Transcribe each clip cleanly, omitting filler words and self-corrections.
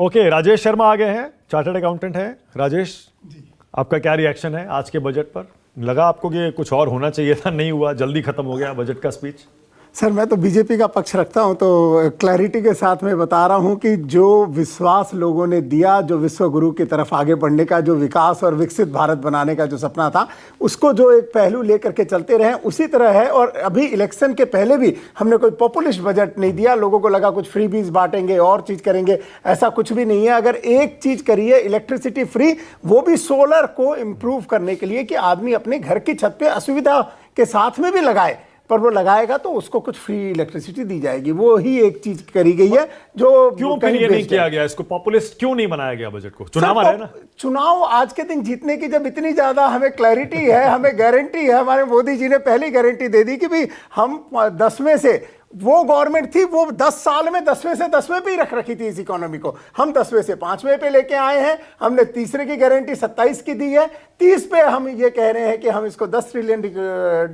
Okay, Rajesh Sharma आ गए हैं, chartered accountant हैं। राजेश जी, आपका क्या रिएक्शन है आज के बजट पर? लगा आपको कि कुछ और होना चाहिए था, नहीं हुआ, जल्दी खत्म हो गया बजट का स्पीच? सर, मैं तो बीजेपी का पक्ष रखता हूं, तो क्लैरिटी के साथ में बता रहा हूं कि जो विश्वास लोगों ने दिया, जो विश्व गुरु की तरफ आगे बढ़ने का, जो विकास और विकसित भारत बनाने का जो सपना था, उसको जो एक पहलू लेकर के चलते रहे उसी तरह है। और अभी इलेक्शन के पहले भी हमने कोई पॉपुलिस्ट बजट नहीं दिया। लोगों को लगा कुछ फ्री बीज बांटेंगे और चीज़ करेंगे, ऐसा कुछ भी नहीं है। अगर एक चीज़ करिए, इलेक्ट्रिसिटी फ्री, वो भी सोलर को इम्प्रूव करने के लिए कि आदमी अपने घर की छत पे असुविधा के साथ में भी लगाए, पर वो लगाएगा तो उसको कुछ फ्री इलेक्ट्रिसिटी दी जाएगी। वो ही एक चीज करी गई है जो क्यों फिर ये नहीं किया गया? इसको पॉपुलिस्ट क्यों नहीं बनाया गया बजट को? चुनाव आ रहा है ना। चुनाव आज के दिन जीतने की जब इतनी ज्यादा हमें क्लैरिटी है, हमें गारंटी है, हमारे मोदी जी ने पहली गारंटी दे दी कि भाई हम 10 में से, वो गवर्नमेंट थी वो 10 साल में 10वें से 10वें पे ही रख रखी थी इस इकोनॉमी को। हम 10वें से 5वें पे लेके आए हैं। हमने तीसरे की गारंटी 27 की दी है। 30 पे हम ये कह रहे हैं कि हम इसको 10 ट्रिलियन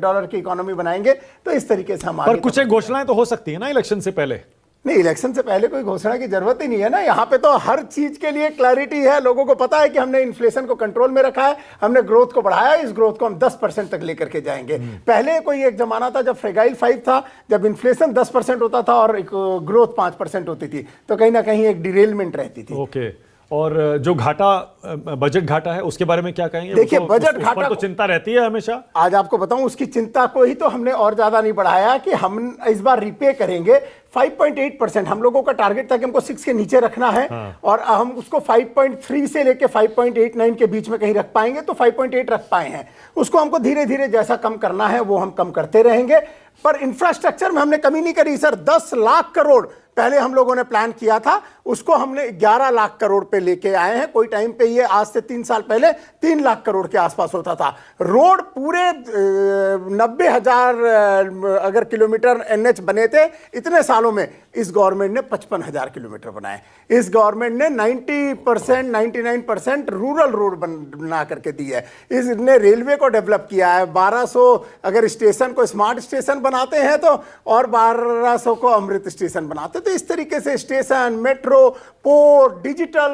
डॉलर की इकोनॉमी बनाएंगे। तो इस तरीके से हम पर कुछ एक घोषणाएं तो हो सकती है ना इलेक्शन से पहले? नहीं, इलेक्शन से पहले कोई घोषणा की जरूरत ही नहीं है ना। यहाँ पे तो हर चीज के लिए क्लैरिटी है। लोगों को पता है कि हमने इन्फ्लेशन को कंट्रोल में रखा है, हमने ग्रोथ को बढ़ाया, इस ग्रोथ को हम 10% तक लेकर के जाएंगे। पहले कोई एक जमाना था जब फ्रेगाइल 5 था, जब इन्फ्लेशन 10% होता था और ग्रोथ 5% होती थी, तो कहीं ना कहीं एक डिरेलमेंट रहती थी। ओके, और जो घाटा, बजट घाटा है, उसके बारे में क्या कहेंगे? देखिए, बजट घाटा तो चिंता रहती है हमेशा। आज आपको बताऊं, उसकी चिंता को ही तो हमने और ज्यादा नहीं बढ़ाया कि हम इस बार रिपे करेंगे 5.8%। हम लोगों का टारगेट था कि हमको 6 के नीचे रखना है। हाँ। और हम उसको 5.3 से लेके 5.89 के बीच में कहीं रख पाएंगे, तो 5.8 रख पाए हैं। उसको हमको धीरे धीरे जैसा कम करना है वो हम कम करते रहेंगे। पर इंफ्रास्ट्रक्चर में हमने कमी नहीं करी सर। 10 लाख करोड़ पहले हम लोगों ने प्लान किया था, उसको हमने 11 लाख करोड़ पे लेके आए हैं। कोई टाइम पे ये आज से 3 साल पहले 3 लाख करोड़ के आसपास होता था। रोड पूरे 90,000 अगर किलोमीटर NH बने थे इतने सालों में, इस गवर्नमेंट ने 55,000 किलोमीटर बनाए। इस गवर्नमेंट ने 90% 99% रूरल रोड बना करके दी है। इसने रेलवे को डेवलप किया है। 1200 अगर स्टेशन को स्मार्ट स्टेशन बनाते हैं तो, और 1200 को अमृत स्टेशन बनाते। तो इस तरीके से station, metro, port, digital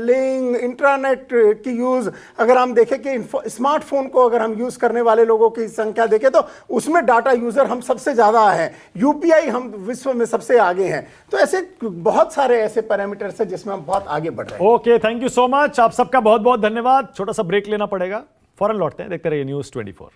link, internet की यूज, अगर हम देखें कि स्मार्टफोन को अगर हम यूज करने वाले लोगों की संख्या देखें तो उसमें डाटा यूजर हम सबसे ज्यादा हैं। UPI हम विश्व में सबसे आगे हैं। तो ऐसे बहुत सारे ऐसे पैरामीटर्स हैं जिसमें हम बहुत आगे बढ़ रहे हैं। Okay, thank you so much. आप सबका बहुत बहुत धन्यवाद। छोटा सा ब्रेक लेना पड़ेगा, फौरन लौटते हैं। देखते रहिए News 24।